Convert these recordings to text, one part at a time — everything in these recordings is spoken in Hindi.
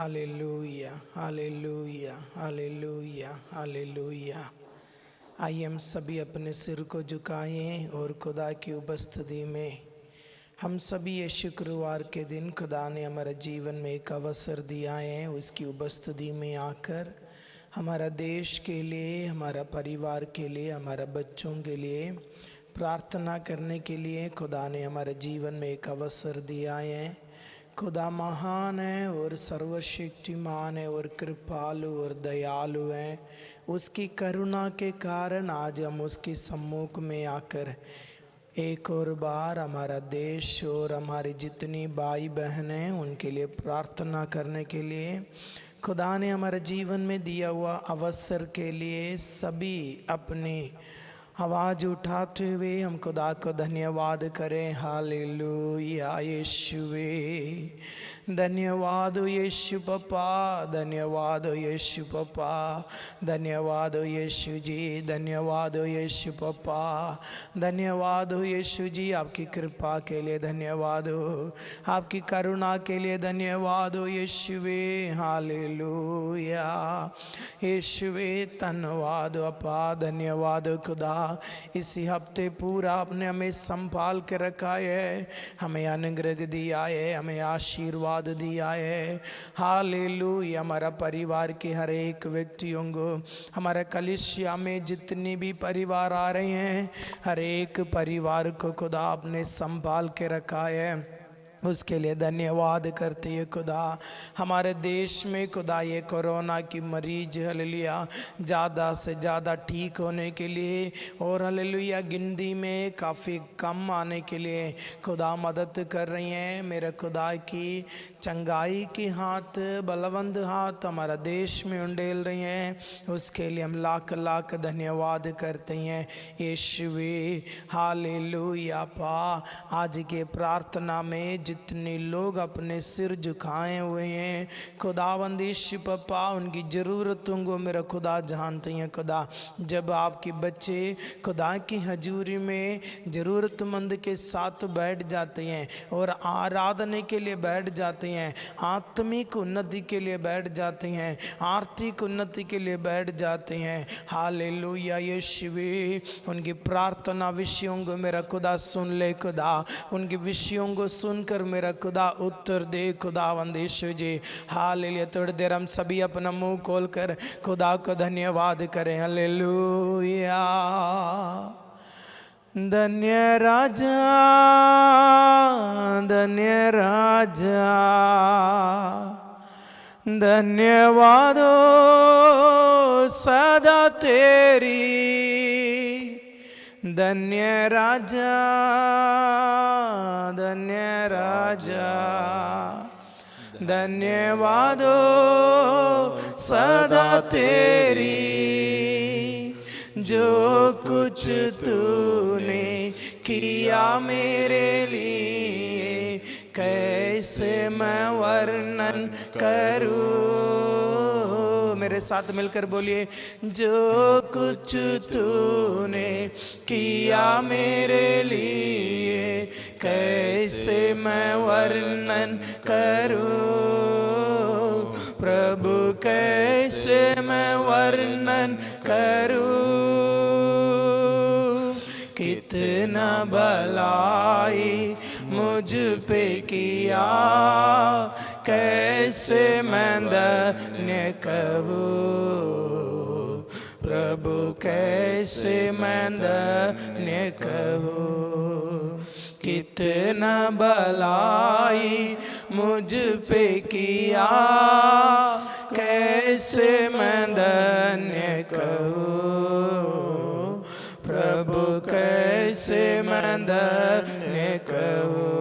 हालेलुया, हालेलुया, हालेलुया, हालेलुया। आइए हम सभी अपने सिर को झुकाएं और खुदा की उपस्थिति में हम सभी ये शुक्रवार के दिन खुदा ने हमारे जीवन में एक अवसर दिया है। उसकी उपस्थिति में आकर हमारा देश के लिए, हमारा परिवार के लिए, हमारा बच्चों के लिए प्रार्थना करने के लिए खुदा ने हमारे जीवन में एक अवसर दिया है। खुदा महान है और सर्वशक्तिमान है और कृपालु और दयालु है। उसकी करुणा के कारण आज हम उसके सम्मुख में आकर एक और बार हमारा देश और हमारी जितनी भाई बहन हैं उनके लिए प्रार्थना करने के लिए खुदा ने हमारे जीवन में दिया हुआ अवसर के लिए सभी अपनी आवाज़ उठाते हुए हम खुदा को धन्यवाद करें। हालेलुया यीशुवे, धन्यवाद यीशु पप्पा, धन्यवाद यीशु पप्पा, धन्यवाद यीशु जी, धन्यवाद यीशु पप्पा, धन्यवाद यीशु जी। आपकी कृपा के लिए धन्यवाद हो, आपकी करुणा के लिए धन्यवाद हो यीशुवे। हालेलुया यीशुवे, धन्यवाद अपा, धन्यवाद खुदा। इसी हफ्ते पूरा आपने हमें संभाल के रखा है, हमें अनुग्रह दिया है, हमें आशीर्वाद दिया है। हालेलुया। हमारा परिवार के हर एक व्यक्तियों को, हमारा कलीसिया में जितनी भी परिवार आ रहे हैं, हर एक परिवार को खुदा आपने संभाल के रखा है, उसके लिए धन्यवाद करते हैं खुदा। हमारे देश में खुदा ये कोरोना की मरीज हालेलुया ज़्यादा से ज़्यादा ठीक होने के लिए और हालेलुया गिनती में काफ़ी कम आने के लिए खुदा मदद कर रही हैं। मेरे खुदा की चंगाई के हाथ, बलवंत हाथ हमारा देश में उंडेल रही हैं, उसके लिए हम लाख लाख धन्यवाद करते हैं यीशुवे। हालेलुया पा। आज के प्रार्थना में जितने लोग अपने सिर झुकाए हुए हैं खुदावंद यीशु पप्पा, उनकी ज़रूरतों को मेरा खुदा जानते हैं खुदा। जब आपके बच्चे खुदा की हजूरी में ज़रूरतमंद के साथ बैठ जाते हैं और आराधना के लिए बैठ जाते हैं, आत्मिक उन्नति के लिए बैठ जाते हैं, आर्थिक उन्नति के लिए बैठ जाते हैं, हालेलुया यीशुवे, उनकी प्रार्थना विषयों को मेरा खुदा सुन ले खुदा। उनके विषयों को सुनकर मेरा खुदा उत्तर दे खुदावंद यीशु जी। हालेलुया। थोड़ी देर हम सभी अपना मुंह खोलकर खुदा को धन्यवाद करें। हालेलुया। धन्य राजा, धन्य राजा, धन्यवाद सदा तेरी, धन्य राजा, धन्य राजा, धन्यवाद सदा तेरी। जो कुछ तूने किया मेरे लिए, कैसे मैं वर्णन करूं। मेरे साथ मिलकर बोलिए, जो कुछ तूने किया मेरे लिए, कैसे मैं वर्णन करूं। प्रभु कैसे मैं वर्णन करूं। कितना भलाई मुझ पे किया, कैसे मैं धन्य कहूँ। प्रभु कैसे मैं धन्य कहूँ। कितना भलाई मुझ पे किया, कैसे मैं धन्य कहूँ। प्रभु कैसे मैं धन्य कहूँ।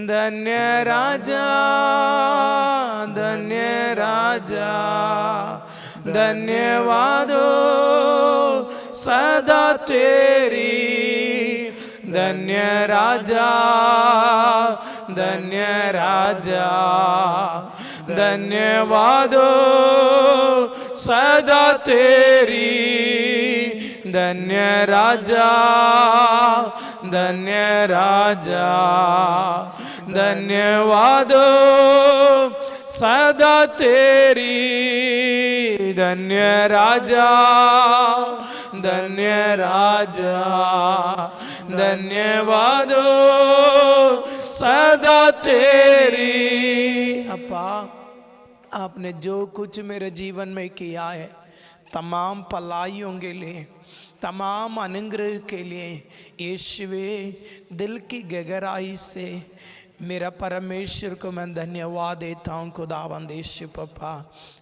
धन्य राजा, धन्य राजा, धन्यवाद सदा तेरी। धन्य राजा, धन्य राजा, धन्यवाद सदा तेरी। धन्य राजा, धन्य राजा, धन्यवाद सदा तेरी। धन्य राजा, धन्य राजा, धन्यवाद सदा तेरी। अपा, आपने जो कुछ मेरे जीवन में किया है, तमाम भलाइयों के लिए, तमाम अनुग्रह के लिए, यीशुवे दिल की गहराई से मेरा परमेश्वर को मैं धन्यवाद देता हूँ। खुदावंद यीशु पप्पा,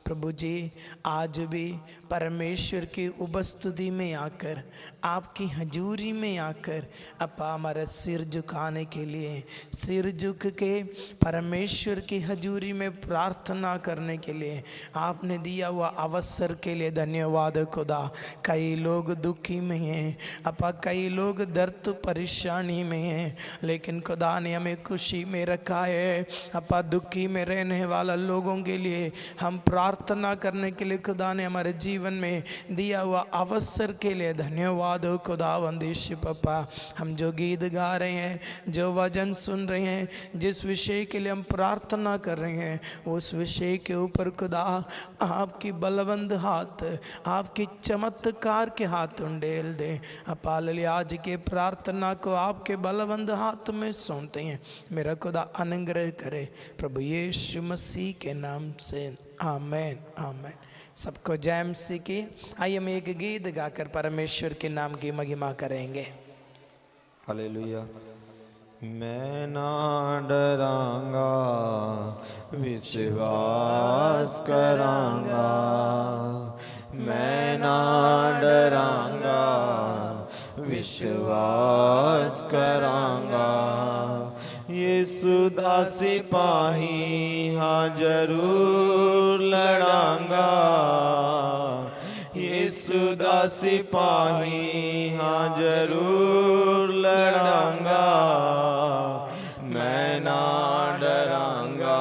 प्रभु जी, आज भी परमेश्वर की उपस्थिति में आकर, आपकी हजूरी में आकर अपा हमारा सिर झुकाने के लिए, सिर झुक के परमेश्वर की हजूरी में प्रार्थना करने के लिए आपने दिया हुआ अवसर के लिए धन्यवाद खुदा। कई लोग दुखी में हैं अपा, कई लोग दर्द परेशानी में हैं, लेकिन खुदा ने हमें खुशी में रखा है अपा। दुखी में रहने वाला लोगों के लिए हम प्रार्थना करने के लिए खुदा ने हमारे जीवन में दिया हुआ अवसर के लिए धन्यवाद हो खुदावंद यीशु पप्पा। हम जो गीत गा रहे हैं, जो वचन सुन रहे हैं, जिस विषय के लिए हम प्रार्थना कर रहे हैं, उस विषय के ऊपर खुदा आपकी बलवंत हाथ, आपकी चमत्कार के हाथ उंडेल दे अपा। आज के प्रार्थना को आपके बलवंत हाथ में सौंपते हैं, मेरा खुदा अनुग्रह करे प्रभु यीशु मसीह के नाम से, आमेन आमेन। सबको जय मसीह की। आइए हम एक गीत गाकर परमेश्वर के नाम की महिमा करेंगे। हालेलुया। मैं ना डरांगा, विश्वास करांगा, मैं ना डरांगा, विश्वास करांगा। यीशु दा सिपाही हाँ जरूर लड़ांगा, यीशु दा सिपाही हाँ जरूर लड़ांगा। मैं ना डरांगा,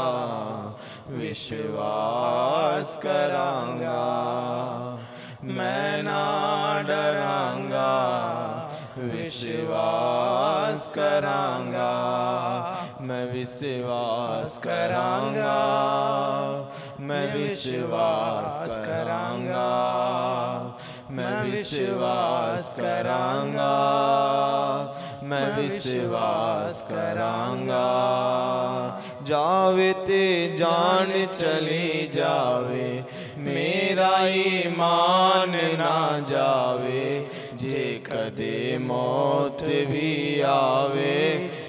विश्वास करांगा, मैं ना डरांगा, विश्वास करांगा, मैं विश्वास करांगा, मैं विश्वास करांगा, मैं विश्वास करांगा, मैं विश्वास करांगा। जावे ते जान चली जावे, मेरा ईमान ना जावे। जे कदे मौत भी आवे,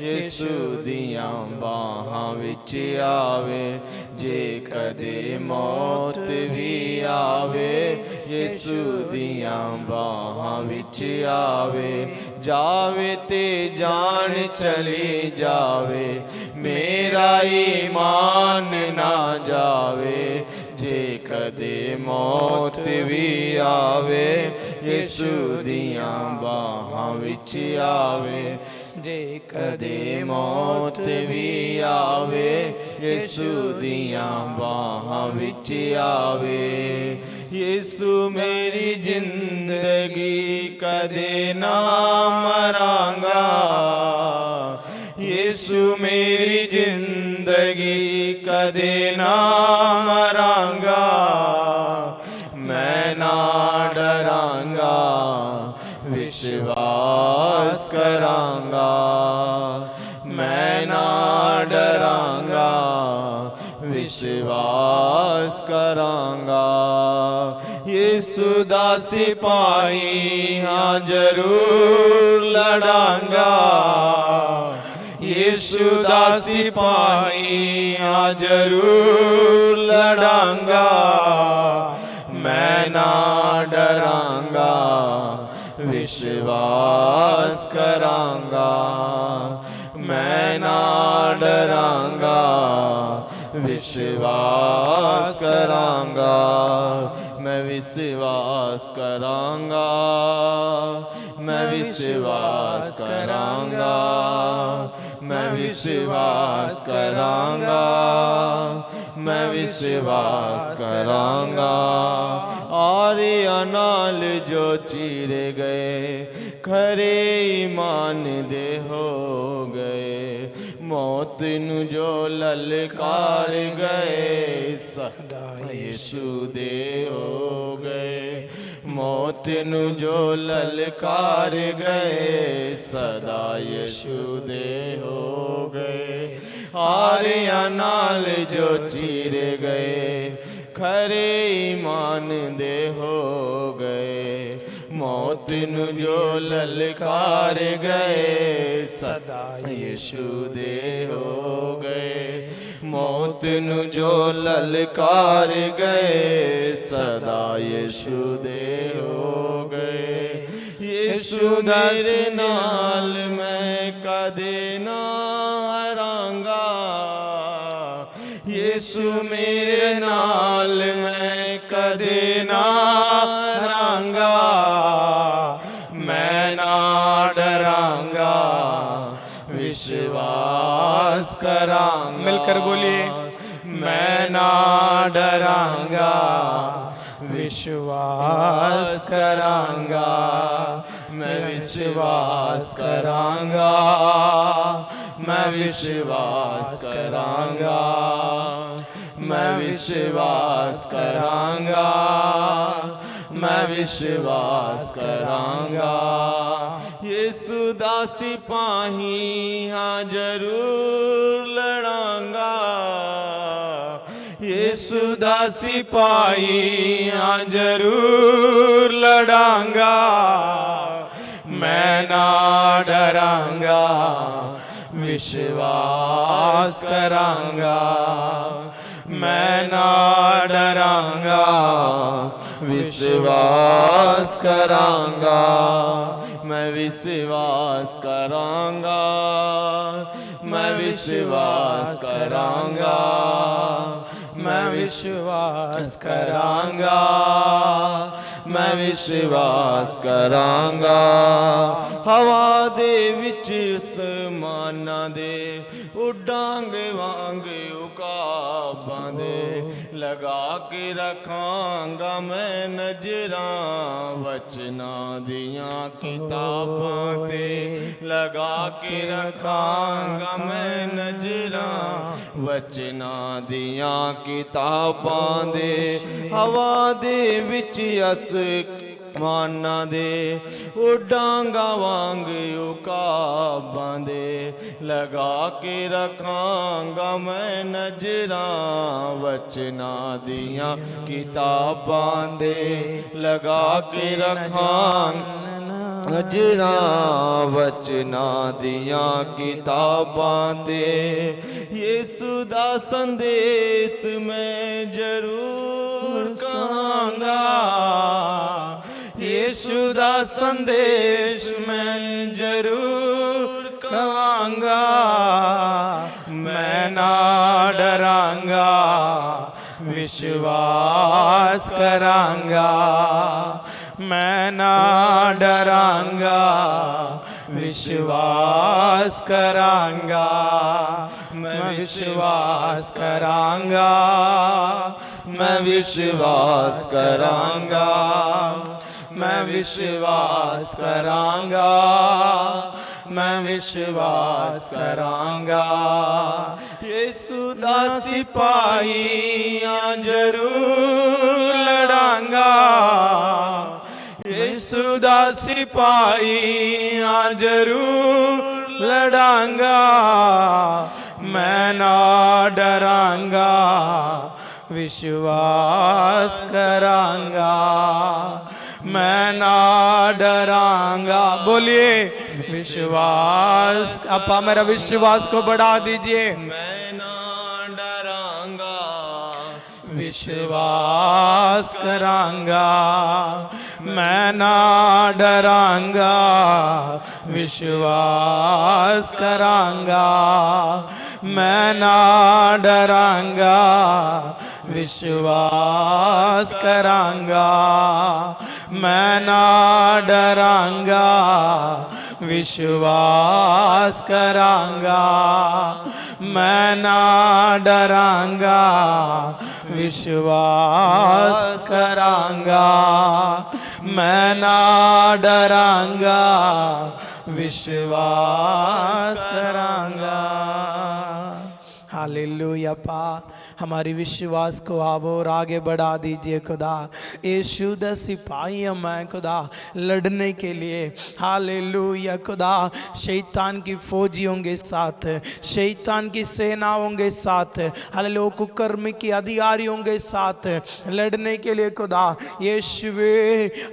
यीशु दियां बाहां विच आवे। जे कदे मौत भी आवे, यीशु दियां बाहां विच आवे। जावे ते जान चली जावे, मेरा ईमान ना जावे। जे कदे मौत भी आवे, यीशु दियां बाहां विच आवे। जे कदे मौत भी आवे, यीशु दियां बाहां विच आवे। यीशु मेरी जिंदगी कदे ना मरांगा, यीशु मेरी जिंदगी कदे ना मरांगा। मैं ना डरांगा, विश्वास करांगा, मैं ना डरांगा, विश्वास करांगा। यीशु दा सिपाही हाँ जरूर लड़ांगा, यीशु दा सिपाही हाँ जरूर लड़ांगा। मैं ना डरांगा, विश्वास करांगा, मैं ना डरांगा, विश्वास करांगा, मैं विश्वास करांगा, मैं विश्वास करांगा, मैं विश्वास करांगा, मैं विश्वास करांगा। आर्या नाल जो चीरे गए, खरे ईमान दे हो गए। मौत नु जो ललकार गए, सदा यीशु दे हो गए, मौत नू जो ललकार गए, सदा यीशु दे हो गए। हारियां नाल जो चीर गए, खरे ईमान दे हो गए, मौत नू जो ललकार गए, सदा यीशु दे हो गए, मौत नू जो ललकार गए, सदा यीशु दे हो गए। यीशु मेरे नाल मैं कदे ना हारांगा, यीशु मेरे नाल मैं कदे ना हारांगा, मैं ना डरांगा, विश्वास करांगा। मिलकर बोलिए, मैं ना डरांगा, विश्वास करांगा, मैं विश्वास करांगा, मैं विश्वास करांगा, मैं विश्वास करांगा, मैं विश्वास करांगा। यीशु दा सिपाही हाँ जरूर लड़ांगा, यीशु दा सिपाही हाँ जरूर लड़ांगा, मैं ना डरांगा, विश्वास करांगा, मैं ना डरांगा, विश्वास करांगा, मैं विश्वास करांगा, मैं विश्वास करांगा, मैं विश्वास करांगा, मैं विश्वास करांगा। हवा दे विच आसमानां दे उडांगे वांग उकाबां दे, लगा के रखांगा मैं नजरां वचनां दियां किताबां ते, लगा के रखांगा मैं नजरां वचनां दियां किताबां दे। हवा दे विच आसमानां दे उडांगा वांग उकाबां दे, लगा के रखांगा मैं नजरां वचनां दियां किताबां दे, लगा के रखांगा नजरां वचनां दियां किताबां दे। यीशु दा संदेश मैं जरूर कहांगा, यीशु दा संदेश मैं जरूर कहांगा, मैं ना डरांगा, विश्वास करांगा, मैं ना डरांगा, विश्वास करांगा, मैं विश्वास करांगा, मैं विश्वास करांगा, मैं विश्वास करांगा, मैं विश्वास करांगा। यीशु दा सिपाही हाँ जरूर लड़ांगा, यीशु दा सिपाही हाँ जरूर लड़ांगा, मैं ना डरांगा, विश्वास करांगा, मैं ना डरांगा। बोलिए विश्वास, आपा मेरा विश्वास को बढ़ा दीजिए। मैं ना डरांगा, विश्वास करांगा, मैं ना डरांगा, विश्वास करांगा, मैं ना डरांगा, विश्वास करांगा, मैं ना डरांगा, विश्वास करांगा, मैं ना डरांगा, विश्वास करांगा, मैं ना डरांगा, विश्वास करांगा। हालेलुया पा। हमारी विश्वास को आप और आगे बढ़ा दीजिए खुदा। यीशु द सिपाही मैं खुदा लड़ने के लिए, हालेलुया खुदा, शैतान की फौजियों के साथ, शैतान की सेनाओं के साथ, हालेलुया कुकर्म की अधिकारियों के साथ लड़ने के लिए खुदा यीशुवे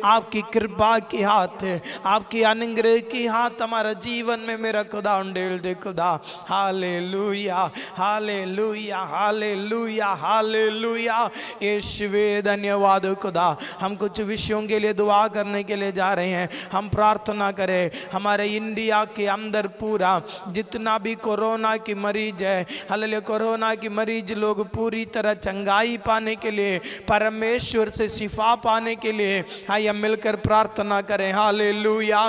आपकी कृपा की हाथ, आपकी अनुग्रह की हाथ हमारा जीवन में मेरा खुदा उंडेल दे खुदा। हालेलुया हालेलुया हालेलुया हालेलुया। यीशुवे धन्यवाद खुदा। हम कुछ विषयों के लिए दुआ करने के लिए जा रहे हैं। हम प्रार्थना करें हमारे इंडिया के अंदर पूरा जितना भी कोरोना की मरीज है, हालेलुया कोरोना की मरीज लोग पूरी तरह चंगाई पाने के लिए, परमेश्वर से शिफा पाने के लिए आइए मिलकर प्रार्थना करें। हालेलुया।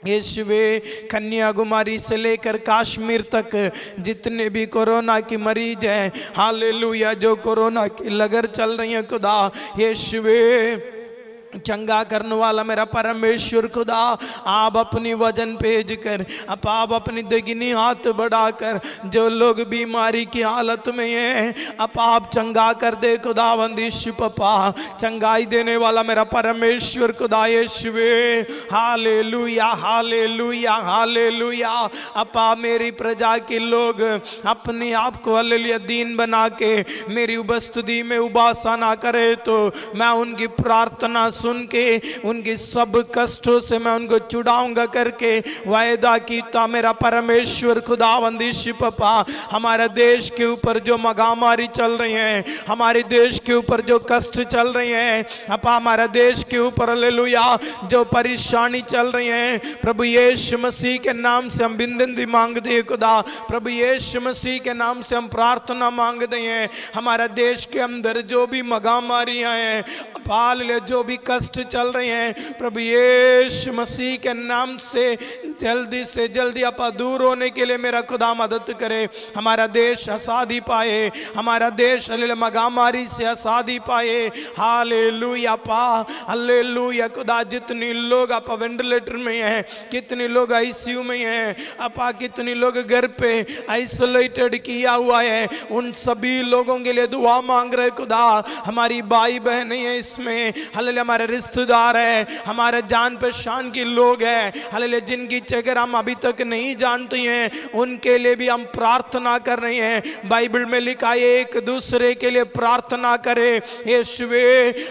यीशुवे कन्याकुमारी से लेकर कश्मीर तक जितने भी कोरोना की मरीज हैं, हालेलुया जो कोरोना की लगर चल रही है खुदा, यीशुवे चंगा करने वाला मेरा परमेश्वर खुदा, आप अपनी वजन भेज कर, आप अपनी दगिनी हाथ बढ़ाकर जो लोग बीमारी की हालत में हैं, आप चंगा कर दे खुदा वंदिश पपा। चंगाई देने वाला मेरा परमेश्वर खुदा यीशुवे, हालेलुया हालेलुया हालेलुया। अपा मेरी प्रजा के लोग अपने आप को हालेलुया दीन बना के मेरी उपस्थिति में उपासना करे तो मैं उनकी प्रार्थना सुन के उनके सब कष्टों से मैं उनको छुड़ाऊंगा करके वायदा कीता मेरा परमेश्वर खुदावंदिश पपा। हमारे देश के ऊपर जो महामारी चल रही है, हमारे देश के ऊपर जो कष्ट चल रही है, अपा हमारे देश के ऊपर हालेलुया जो परेशानी चल रही है, प्रभु यीशु मसीह के नाम से हम बिंदी मांगते हैं खुदा। प्रभु यीशु मसीह के नाम से हम प्रार्थना मांगते हैं। हमारा देश के अंदर जो भी महामारियां हैं, जो भी कष्ट चल रहे हैं, प्रभु यीशु मसीह के नाम से जल्दी अपा दूर होने के लिए मेरा खुदा मदद करे। हमारा देश आजादी पाए, हमारा देश महामारी से आजादी पाए। हालेलुया पा, हालेलुया खुदा। जितने लोग अपा वेंटिलेटर में हैं, कितने लोग आईसीयू में हैं, अपा कितने लोग घर पे आइसोलेटेड किया हुआ है, उन सभी लोगों के लिए दुआ मांग रहे खुदा। हमारी भाई बहनें हैं इसमें, हालेलुया हमारे रिश्तेदार है, हमारे जान पहचान के लोग हैं, हालेलुया जिनकी जगह हम अभी तक नहीं जानते हैं, उनके लिए भी हम प्रार्थना कर रहे हैं। बाइबल में लिखा है एक दूसरे के लिए प्रार्थना करे। यीशुवे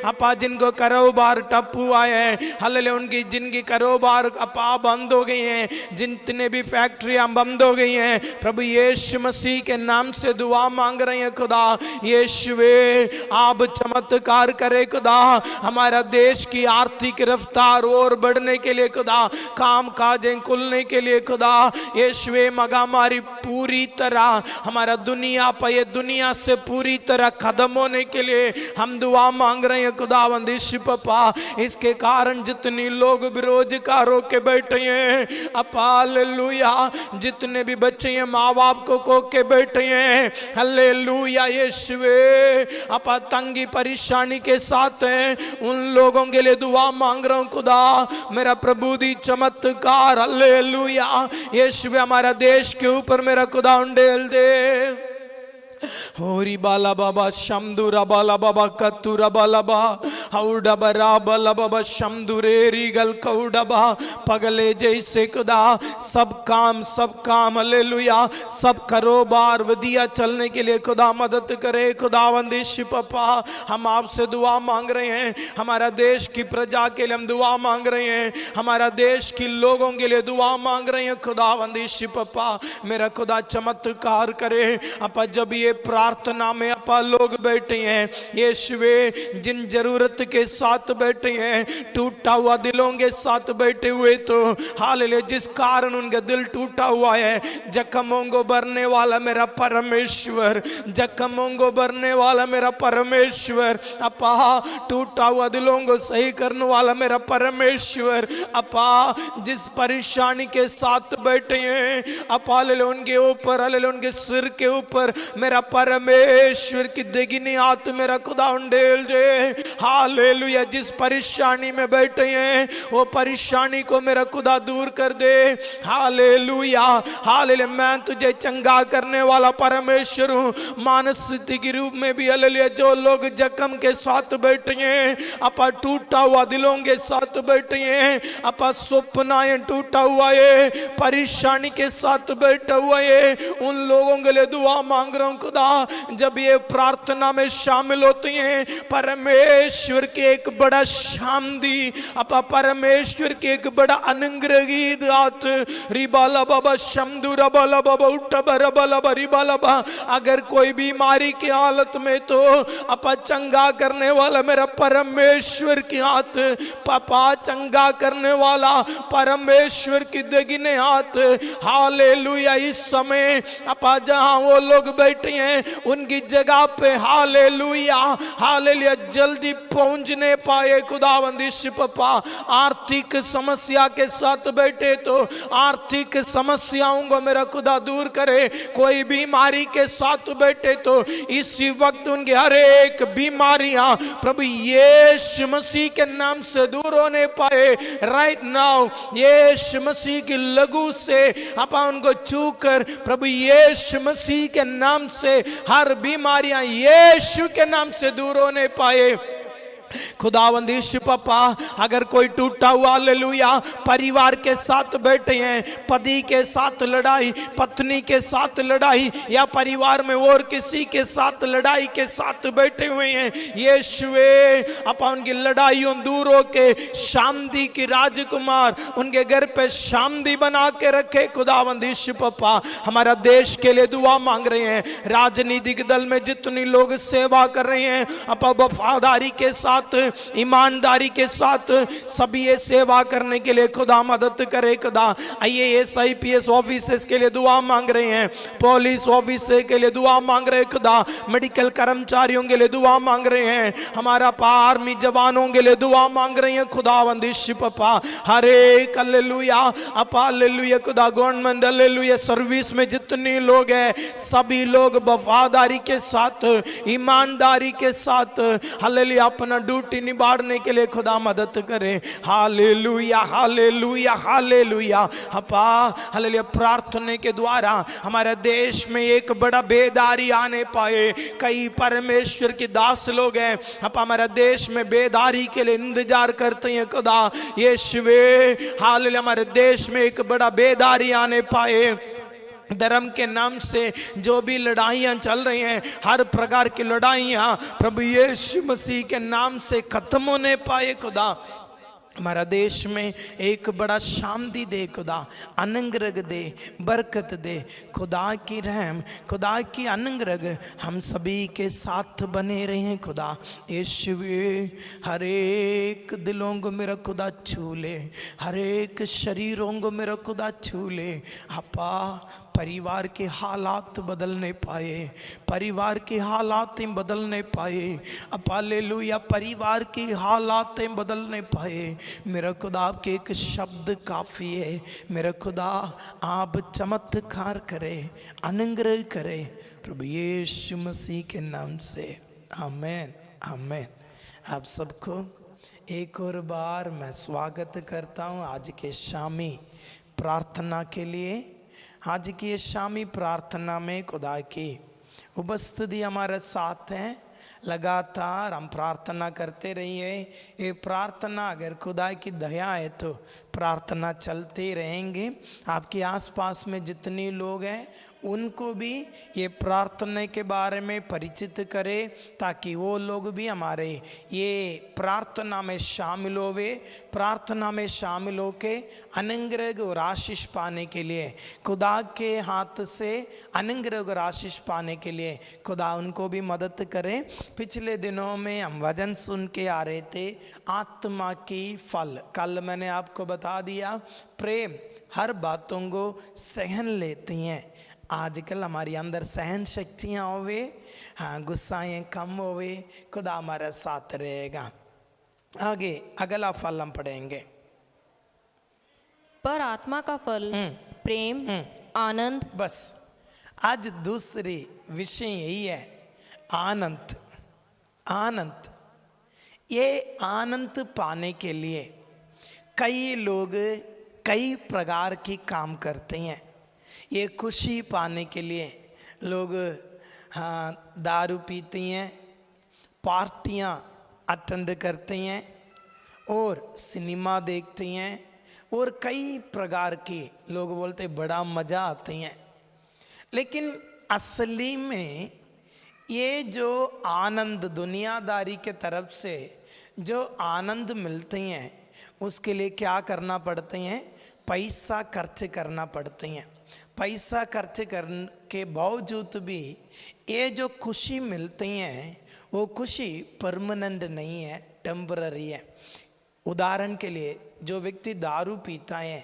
अपा जिनको कारोबार ठप हुआ है, हालेलुया उनकी जिनकी कारोबार अपा बंद हो गई हैं, जितने भी फैक्ट्रियां बंद हो गई हैं, प्रभु यीशु मसीह के नाम से दुआ मांग रहे हैं खुदा। यीशुवे आप चमत्कार करे खुदा। हमारा देश की आर्थिक रफ्तार और बढ़ने के लिए खुदा, काम काजें खुलने के लिए खुदा, यीशुवे महामारी पूरी तरह हमारा दुनिया पर, ये दुनिया से पूरी तरह खत्म होने के लिए हम दुआ मांग रहे हैं खुदा वंदिश पपा। इसके कारण जितने लोग बेरोजगार होके बैठे हैं, अपा हालेलुया जितने भी बच्चे हैं माँ बाप को खो के बैठे हैं, हालेलुया यीशुवे अपा तंगी परेशानी के साथ हैं, उन लोगों के लिए दुआ मांग रहा हूं खुदा। मेरा प्रभु दी चमत्कार, हालेलुया यीशुवे हमारा देश के ऊपर मेरा खुदा उंडेल दे। होरी बाला बाबा शमदुरा बाला बाबा कतुरा बाला बा हौडा बरा बाला बाबा शमदुरेरी गल कौडा बा पगले जैसे खुदा सब काम हालेलुया सब कारोबार वदिया चलने के लिए खुदा मदद करे खुदा वंदिश पपा। हम आपसे दुआ मांग रहे हैं, हमारा देश की प्रजा के लिए हम दुआ मांग रहे हैं, हमारा देश के लोगों के लिए दुआ मांग रहे हैं खुदा वंदिश पपा। मेरा खुदा चमत्कार करे। अपा जब ये प्रार्थना में अपा लोग बैठे हैं, यीशुवे जिन जरूरत के साथ बैठे हैं, टूटा हुआ दिलों के साथ बैठे हुए, तो हालेलुया जिस कारण उनका दिल टूटा हुआ है, जख्मों को भरने वाला मेरा परमेश्वर, जख्मों को भरने वाला मेरा परमेश्वर, अपा टूटा हुआ दिलों को सही करने वाला मेरा परमेश्वर, अपा जिस परेशानी के साथ बैठे हैं, अपा हालेलुया उनके ऊपर, हालेलुया उनके सिर के ऊपर मेरा परमेश्वर की दगिनी हाथ मेरा खुदा उंडेल दे। हालेलुया। जिस परेशानी में बैठे हैं वो परेशानी को मेरा खुदा दूर कर दे। Hallelujah hallelujah. मैं तुझे चंगा करने वाला परमेश्वर हूँ। मानस स्थिति के रूप में भी हालेलुया। जो लोग जख्म के साथ बैठे हैं, अपा टूटा हुआ दिलों के साथ बैठे हैं, अपा सपनाएं टूटा हुआ है, परेशानी के साथ बैठा हुआ है, उन लोगों के लिए दुआ मांग रहा हूँ खुदा। जब ये प्रार्थना में शामिल होते हैं, परमेश्वर के एक बड़ा शांति, अपा परमेश्वर के एक बड़ा अनुग्रहित हाथ रिबाला बाबा शमदुरा बाला बाबा उठबरा बाला रिबाला बा। अगर कोई बीमारी की हालत में तो अपा चंगा करने वाला मेरा परमेश्वर के हाथ, पापा चंगा करने वाला परमेश्वर की दगिने हाथ। हालेलुया। इस समय अपा जहां वो लोग बैठे हैं उनकी जगह पे हालेलुया हालेलुया जल्दी पहुंचने पाए खुदावंदिश पापा। आर्थिक समस्या के साथ बैठे तो आर्थिक समस्याओं को मेरा खुदा दूर करे। कोई बीमारी के साथ बैठे तो इसी वक्त उनके हर एक बीमारियां प्रभु यीशु मसीह के नाम से दूर होने पाए। राइट नाउ यीशु मसीह की लघु से अपा उनको छूकर प्रभु यीशु मसीह के नाम से हर बीमारियां यीशु के नाम से दूर होने पाए। खुदावंदिश पापा अगर कोई टूटा हुआ हालेलुया परिवार के साथ बैठे हैं, पति के साथ लड़ाई, पत्नी के साथ लड़ाई, या परिवार में और किसी के साथ लड़ाई के साथ बैठे हुए हैं, यीशुए अपा उनकी लड़ाइयों दूर होके शांति की राजकुमार उनके घर पे शांति बना के रखे। खुदावंदिश पापा हमारा देश के लिए दुआ मांग रहे हैं। राजनीतिक दल में जितने लोग सेवा कर रहे हैं, अपा वफादारी के साथ ईमानदारी के साथ सभी ये सेवा करने के लिए खुदा मदद करे। खुदा IAS IPS ऑफिसर्स के लिए दुआ मांग रहे हैं, पुलिस ऑफिसर के लिए दुआ मांग रहे हैं खुदा, मेडिकल कर्मचारियों के लिए दुआ मांग रहे हैं, हमारा आर्मी जवानों के लिए दुआ मांग रहे हैं खुदावंदिश पापा। हरे हालेलुया अपा हालेलुया खुदा गवर्नमेंट हालेलुया सर्विस में जितने लोग हैं सभी लोग वफादारी के साथ ईमानदारी के साथ हालेलुया अपना ड्यूटी निभाने के लिए खुदा मदद करे। हालेलुया हालेलुया हालेलुया अपा हालेलुया प्रार्थना के द्वारा हमारे देश में एक बड़ा बेदारी आने पाए। कई परमेश्वर के दास लोग हैं अपा हमारे देश में बेदारी के लिए इंतजार करते हैं खुदा यीशुवे। हालेलुया हमारे देश में एक बड़ा बेदारी आने पाए। धर्म के नाम से जो भी लड़ाइयाँ चल रही हैं, हर प्रकार की लड़ाइयाँ प्रभु यीशु मसीह के नाम से खत्म होने पाए खुदा। हमारा देश में एक बड़ा शांति दे खुदा, अनुग्रह दे, बरकत दे खुदा की रहम, खुदा की अनुग्रह हम सभी के साथ बने रहे खुदा यीशुवे। हर एक दिलों को मेरा खुदा छू ले, हर एक शरीरों को मेरा खुदा छू ले। अपा परिवार के हालात बदलने पाए, परिवार के हालात बदलने पाए, अपा हालेलुया परिवार की हालात बदलने पाए। मेरा खुदा आपके एक शब्द काफ़ी है। मेरा खुदा आप चमत्कार करे, अनुग्रह करे प्रभु यीशु मसीह के नाम से, आमेन आमेन। आप सबको एक और बार मैं स्वागत करता हूँ आज के शामी प्रार्थना के लिए। आज की ये शामी प्रार्थना में खुदा की उपस्थिति हमारे साथ है। लगातार हम प्रार्थना करते रहिए। ये प्रार्थना अगर खुदा की दया है तो प्रार्थना चलते रहेंगे। आपके आसपास में जितने लोग हैं उनको भी ये प्रार्थना के बारे में परिचित करें ताकि वो लोग भी हमारे ये प्रार्थना में शामिल होवे। प्रार्थना में शामिल होके अनुग्रह और आशीष पाने के लिए, खुदा के हाथ से अनुग्रह और आशीष पाने के लिए खुदा उनको भी मदद करें। पिछले दिनों में हम वचन सुन के आ रहे थे आत्मा की फल। कल मैंने आपको बता दिया प्रेम हर बातों को सहन लेती हैं। आजकल हमारे अंदर सहन शक्तियाँ होवे, हाँ गुस्साएँ कम होवे, खुदा हमारे साथ रहेगा। आगे अगला फल हम पढ़ेंगे। पर आत्मा का फल प्रेम, आनंद। बस आज दूसरी विषय यही है, आनंद। आनंद ये आनंद पाने के लिए कई लोग कई प्रकार की काम करते हैं। ये खुशी पाने के लिए लोग दारू पीते हैं, पार्टियां अटेंड करते हैं और सिनेमा देखते हैं और कई प्रकार के लोग बोलते बड़ा मज़ा आते हैं। लेकिन असली में ये जो आनंद दुनियादारी के तरफ से जो आनंद मिलते हैं उसके लिए क्या करना पड़ते हैं? पैसा खर्च करना पड़ते हैं। पैसा खर्च करने के बावजूद भी ये जो खुशी मिलती हैं वो खुशी परमानेंट नहीं है, टेम्पररी है। उदाहरण के लिए जो व्यक्ति दारू पीता है,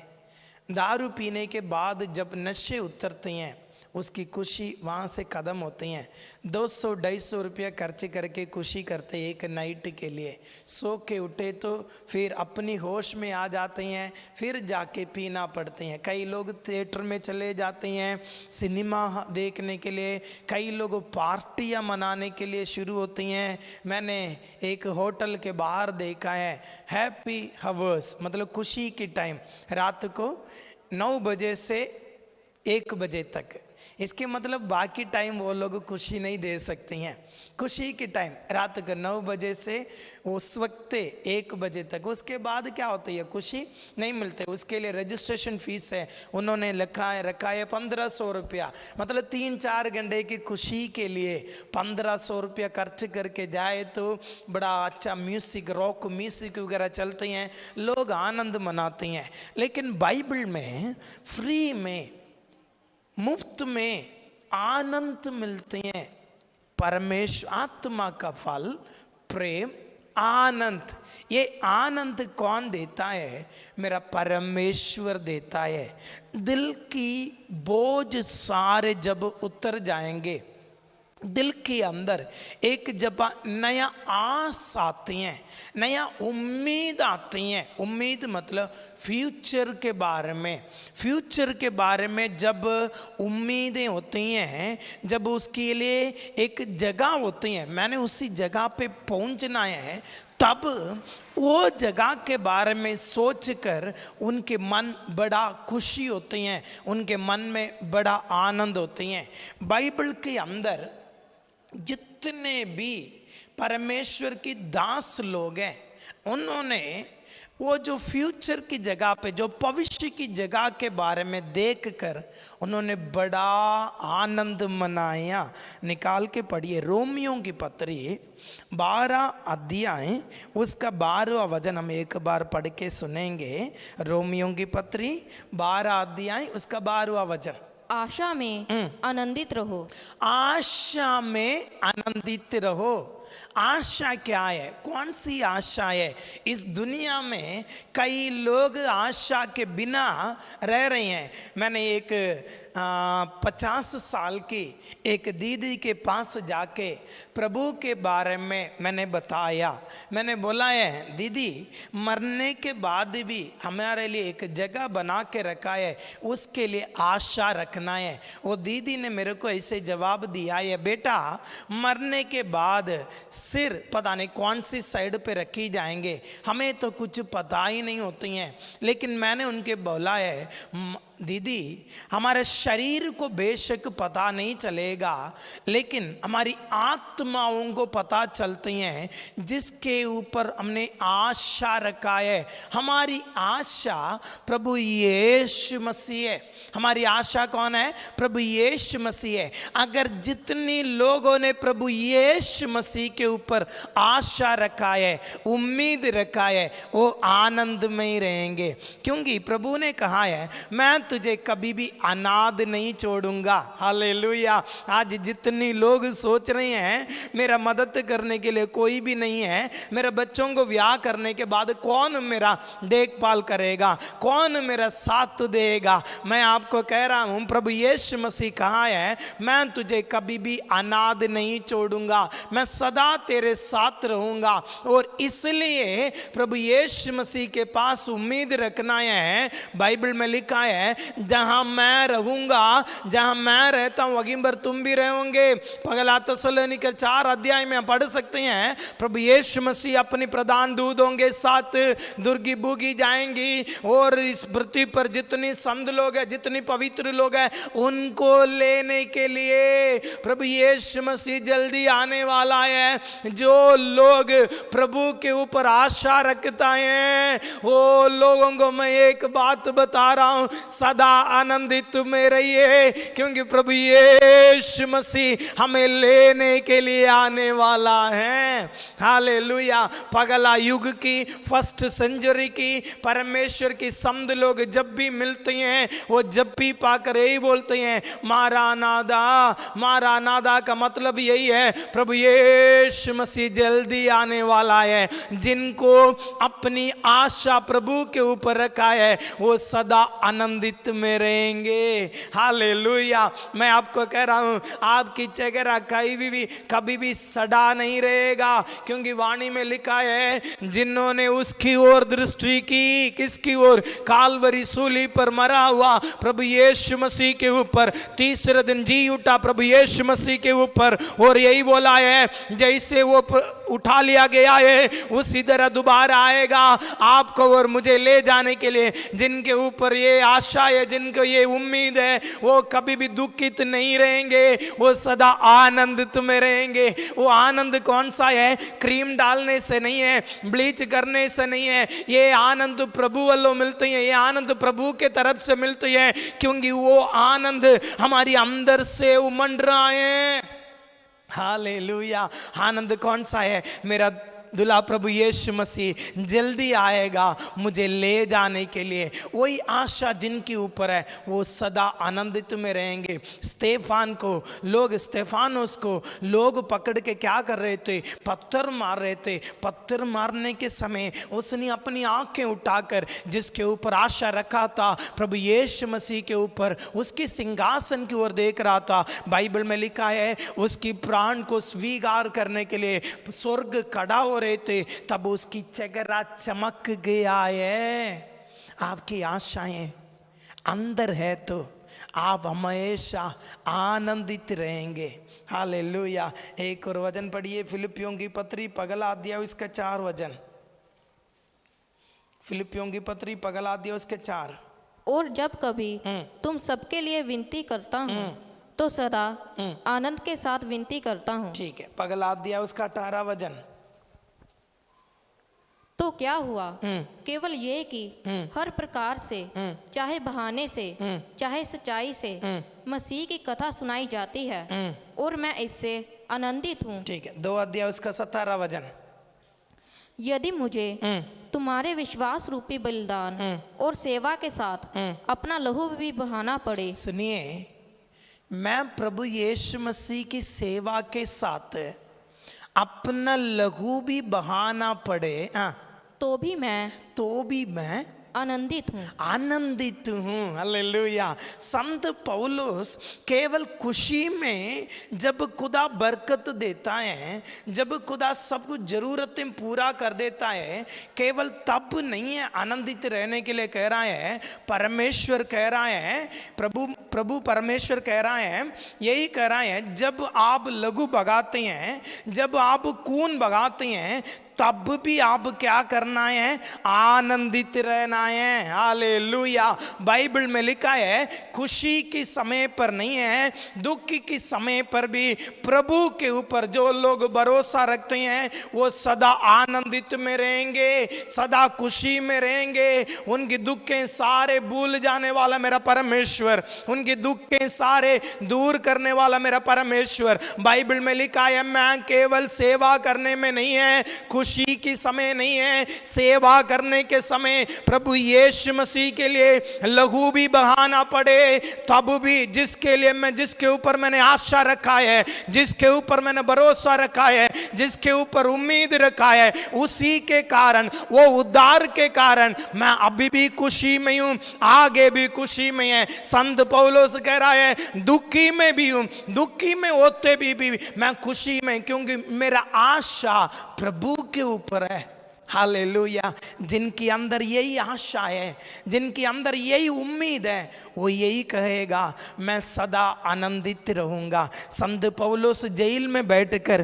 दारू पीने के बाद जब नशे उतरते हैं उसकी खुशी वहाँ से ख़त्म होती हैं। 200-250 रुपया खर्च करके खुशी करते एक नाइट के लिए, सो के उठे तो फिर अपनी होश में आ जाते हैं, फिर जाके पीना पड़ते हैं। कई लोग थिएटर में चले जाते हैं सिनेमा देखने के लिए, कई लोग पार्टियां मनाने के लिए शुरू होती हैं। मैंने एक होटल के बाहर देखा है हैप्पी हावर्स, मतलब खुशी की टाइम रात को 9 बजे से 1 बजे तक। इसके मतलब बाकी टाइम वो लोग खुशी नहीं दे सकते हैं। खुशी की टाइम रात को 9 बजे से उस वक्त 1 बजे तक, उसके बाद क्या होती है? खुशी नहीं मिलती। उसके लिए रजिस्ट्रेशन फीस है, उन्होंने रखा है 1500 रुपया, मतलब 3-4 घंटे की खुशी के लिए 1500 रुपया खर्च करके जाए तो बड़ा अच्छा म्यूज़िक, रॉक म्यूज़िक वगैरह चलते हैं, लोग आनंद मनाते हैं। लेकिन बाइबल में फ्री में, मुफ्त में आनंद मिलते हैं। परमेश्वर आत्मा का फल प्रेम, आनंद। ये आनंद कौन देता है? मेरा परमेश्वर देता है। दिल की बोझ सारे जब उतर जाएंगे, दिल के अंदर एक जब नया आस आती हैं, नया उम्मीद आती हैं। उम्मीद मतलब फ्यूचर के बारे में, फ्यूचर के बारे में जब उम्मीदें होती हैं, जब उसके लिए एक जगह होती है, मैंने उसी जगह पे पहुंचना है, तब वो जगह के बारे में सोचकर उनके मन बड़ा खुशी होती हैं, उनके मन में बड़ा आनंद होती हैं। बाइबल के अंदर जितने भी परमेश्वर की दास लोग हैं, उन्होंने वो जो फ्यूचर की जगह पे, जो भविष्य की जगह के बारे में देखकर उन्होंने बड़ा आनंद मनाया। निकाल के पढ़िए रोमियों की पत्री 12 अध्याय उसका 12वां वचन हम एक बार पढ़ के सुनेंगे। रोमियों की पत्री 12 अध्याय उसका 12वां वचन। आशा में आनंदित रहो। आशा में आनंदित रहो। आशा क्या है? कौन सी आशा है? इस दुनिया में कई लोग आशा के बिना रह रहे हैं। मैंने एक 50 साल की एक दीदी के पास जाके प्रभु के बारे में मैंने बताया। मैंने बोला है दीदी, मरने के बाद भी हमारे लिए एक जगह बना के रखा है, उसके लिए आशा रखना है। वो दीदी ने मेरे को ऐसे जवाब दिया है, बेटा मरने के बाद सिर पता नहीं कौन सी साइड पे रखी जाएंगे, हमें तो कुछ पता ही नहीं होती हैं। लेकिन मैंने उनके बोला है दीदी, हमारे शरीर को बेशक पता नहीं चलेगा, लेकिन हमारी आत्माओं को पता चलती हैं, जिसके ऊपर हमने आशा रखा है। हमारी आशा प्रभु यीशु मसीह है। हमारी आशा कौन है? प्रभु यीशु मसीह है। अगर जितनी लोगों ने प्रभु यीशु मसीह के ऊपर आशा रखा है, उम्मीद रखा है, वो आनंद में ही रहेंगे। क्योंकि प्रभु ने कहा है, मैं तुझे कभी भी अनाथ नहीं छोड़ूंगा। हालेलुया। आज जितनी लोग सोच रहे हैं मेरा मदद करने के लिए कोई भी नहीं है, मेरे बच्चों को ब्याह करने के बाद कौन मेरा देखभाल करेगा, कौन मेरा साथ देगा, मैं आपको कह रहा हूं प्रभु यीशु मसीह कहा है, मैं तुझे कभी भी अनाथ नहीं छोड़ूंगा, मैं सदा तेरे साथ रहूंगा। और इसलिए प्रभु यीशु मसीह के पास उम्मीद रखना है। बाइबल में लिखा है जहां मैं रहूंगा, जहां मैं रहता हूं वहीं पर तुम भी रहोगे। पगला तसलोनिकर 4 अध्याय में पढ़ सकते हैं, प्रभु यीशु मसीह अपनी प्रधान दूतों के साथ दुर्गी बुगी जाएंगी और इस पृथ्वी पर जितनी संत लोग हैं, जितनी पवित्र लोग हैं, उनको लेने के लिए प्रभु यीशु मसीह जल्दी आने वाला है। जो लोग प्रभु के ऊपर आशा रखता है वो लोगों को मैं एक बात बता रहा हूं, सदा आनंदित में रहिए, क्योंकि प्रभु यीशु मसीह हमें लेने के लिए आने वाला है। हालेलुया। पगला युग की, फर्स्ट सेंचुरी की, परमेश्वर की संत लोग जब भी मिलते हैं वो जब भी पाकर यही बोलते हैं, मारानादा। मारानादा का मतलब यही है, प्रभु यीशु मसीह जल्दी आने वाला है। जिनको अपनी आशा प्रभु के ऊपर रखा है वो सदा आनंदित में रहेंगे। हालेलुया। मैं आपको कह रहा हूं, आपकी चेहरा कभी भी सड़ा नहीं रहेगा, क्योंकि वाणी में लिखा है, जिन्होंने उसकी ओर दृष्टि की, किसकी ओर? कालवरी सूली पर मरा हुआ प्रभु यीशु मसीह के ऊपर, तीसरे दिन जी उठा प्रभु यीशु मसीह के ऊपर, और यही बोला है, जैसे वो उठा लिया गया है उसी तरह दोबारा आएगा आपको और मुझे ले जाने के लिए। जिनके ऊपर ये आशा है, जिनको ये उम्मीद है, वो कभी भी दुखित नहीं रहेंगे, वो सदा आनंदित में रहेंगे। वो आनंद कौन सा है? क्रीम डालने से नहीं है, ब्लीच करने से नहीं है, ये आनंद प्रभु वालों मिलते हैं, ये आनंद प्रभु के तरफ से मिलते हैं, क्योंकि वो आनंद हमारी अंदर से उमड़ रहा है। हालेलुया। आनंद कौन सा है? मेरा दुल्हा प्रभु यीशु मसीह जल्दी आएगा मुझे ले जाने के लिए। वही आशा जिनके ऊपर है वो सदा आनंदित में रहेंगे। स्तेफानोस को लोग पकड़ के क्या कर रहे थे? पत्थर मार रहे थे। पत्थर मारने के समय उसने अपनी आंखें उठाकर जिसके ऊपर आशा रखा था, प्रभु यीशु मसीह के ऊपर, उसकी सिंहासन की ओर देख रहा था। बाइबल में लिखा है, उसकी प्राण को स्वीकार करने के लिए स्वर्ग खड़ा हो रहे थे, तब उसकी चेहरा चमक गया है। आपकी आशाएं अंदर है तो आप हमेशा आनंदित रहेंगे। हालेलुया। एक और वचन पढ़िए, फिलिपियों की पत्री पगला अध्याय उसका 4 वचन। फिलिपियों की पत्री पगला अध्याय उसके 4। और जब कभी तुम सबके लिए विनती करता हूँ तो सदा आनंद के साथ विनती करता हूँ। ठीक है। पगला अध्याय उसका 18 वचन। तो क्या हुआ? केवल ये कि हर प्रकार से, चाहे बहाने से चाहे सच्चाई से, मसीह की कथा सुनाई जाती है और मैं इससे आनंदित हूँ। ठीक है। 2 अध्याय उसका 17 वचन। यदि मुझे तुम्हारे विश्वास रूपी बलिदान और सेवा के साथ अपना लहू भी बहाना पड़े। सुनिए, मैं प्रभु यीशु मसीह की सेवा के साथ अपना लहू भी बहाना पड़े, तो भी मैं आनंदित हूँ। हालेलुया। संत पौलुस केवल खुशी में, जब खुदा बरकत देता है, जब खुदा सब कुछ जरूरतें पूरा कर देता है, केवल तब नहीं है आनंदित रहने के लिए कह रहा है। परमेश्वर कह रहा है, प्रभु परमेश्वर कह रहा है, यही कह रहा है, जब आप लघु भगाते हैं, जब आप खून भगाते हैं, तब भी आप क्या करना है? आनंदित रहना है। हालेलुया। बाइबल में लिखा है, खुशी के समय पर नहीं है, दुख के समय पर भी प्रभु के ऊपर जो लोग भरोसा रखते हैं वो सदा आनंदित में रहेंगे, सदा खुशी में रहेंगे। उनके दुख के सारे भूल जाने वाला मेरा परमेश्वर, उनके दुख के सारे दूर करने वाला मेरा परमेश्वर। बाइबल में लिखा है, मैं केवल सेवा करने में नहीं है, खुशी की समय नहीं है, सेवा करने के समय प्रभु यीशु मसीह के लिए लहू भी बहाना पड़े, तब भी जिसके ऊपर मैंने आशा रखा है, जिसके ऊपर मैंने भरोसा रखा है, जिसके ऊपर उम्मीद रखा है, उसी के कारण, वो उद्धार के कारण मैं अभी भी खुशी में हूं, आगे भी खुशी में है। संत पौलुस कह रहा है, दुखी में भी हूं, दुखी में होते भी मैं खुशी में, क्योंकि मेरा आशा प्रभु के ऊपर है। हालेलुया। जिनके अंदर यही आशा है, जिनके अंदर यही उम्मीद है, वो यही कहेगा मैं सदा आनंदित रहूंगा। संत पौलुस जेल में बैठकर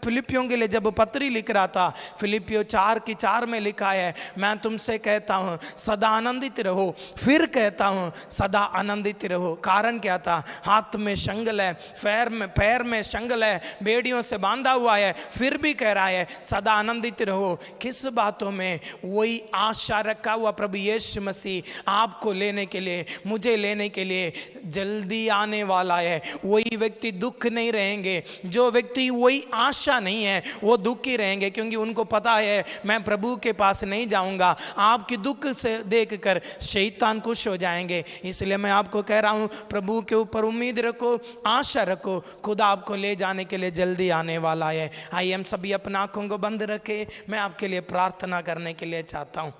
फिलिपियों के लिए जब पत्री लिख रहा था, फिलिपियो 4:4 में लिखा है, मैं तुमसे कहता हूँ सदा आनंदित रहो, फिर कहता हूँ सदा आनंदित रहो। कारण क्या था? हाथ में संगल है, पैर में संगल है, बेड़ियों से बांधा हुआ है, फिर भी कह रहा है सदा आनंदित रहो। किस बातों में? वही आशा रखा हुआ प्रभु यीशु मसीह आपको लेने के लिए, मुझे लेने के लिए जल्दी आने वाला है। वही व्यक्ति दुख नहीं रहेंगे, जो व्यक्ति वही आशा नहीं है वो दुखी रहेंगे, क्योंकि उनको पता है मैं प्रभु के पास नहीं जाऊंगा। आपकी दुख से देखकर शैतान खुश हो जाएंगे। इसलिए मैं आपको कह रहा हूं प्रभु के ऊपर उम्मीद रखो, आशा रखो, खुदा आपको ले जाने के लिए जल्दी आने वाला है। आइए हम सभी अपना आंखों को बंद रखें, मैं आपके लिए प्रार्थना करने के लिए चाहता हूं।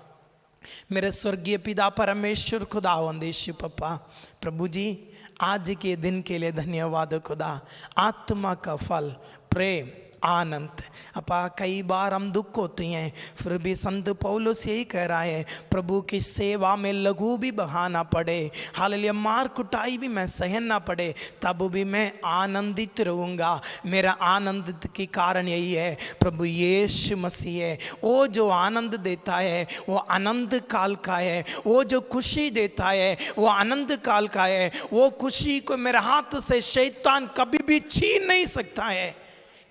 मेरे स्वर्गीय पिता परमेश्वर खुदा वंदेश पप्पा, प्रभु जी आज के दिन के लिए धन्यवाद खुदा। आत्मा का फल प्रेम, आनंद। अपा कई बार हम दुख होते हैं, फिर भी संत पौलुस यही कह रहा है प्रभु की सेवा में लघु भी बहाना पड़े, हालेलुया, मार कुटाई भी मैं सहन ना पड़े, तब भी मैं आनंदित रहूँगा। मेरा आनंद की कारण यही है प्रभु यीशु मसीह है। वो जो आनंद देता है वो आनंद काल का है, वो जो खुशी देता है वो आनंद काल का है। वो खुशी को मेरे हाथ से शैतान कभी भी छीन नहीं सकता है,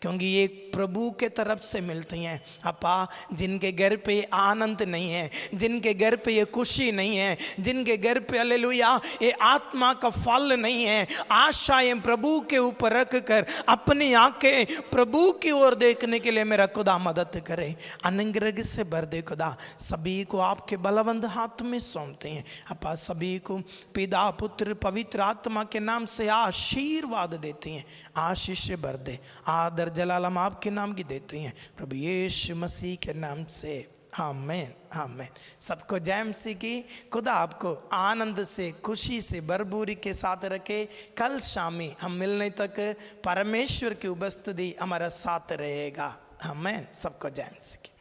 क्योंकि ये प्रभु के तरफ से मिलती हैं। अपा जिनके घर पे ये आनंद नहीं है, जिनके घर पे ये खुशी नहीं है, जिनके घर पे हालेलुया ये आत्मा का फल नहीं है, आशाएं प्रभु के ऊपर रख कर अपनी आंखें प्रभु की ओर देखने के लिए मेरा खुदा मदद करे। अनुग्रह से भर दे खुदा। सभी को आपके बलवंत हाथ में सौंपते हैं। अपा सभी को पिता पुत्र पवित्र आत्मा के नाम से आशीर्वाद देते हैं, आशीष से भर दे। आदर जलाल हम आपके नाम की देते हैं प्रभु यीशु मसीह के नाम से, आमीन आमीन। सबको जय मसीह की। खुदा आपको आनंद से, खुशी से, भरपूरी के साथ रखे। कल शामी हम मिलने तक परमेश्वर की उपस्थिति हमारा साथ रहेगा। आमीन। सबको जय मसीह की।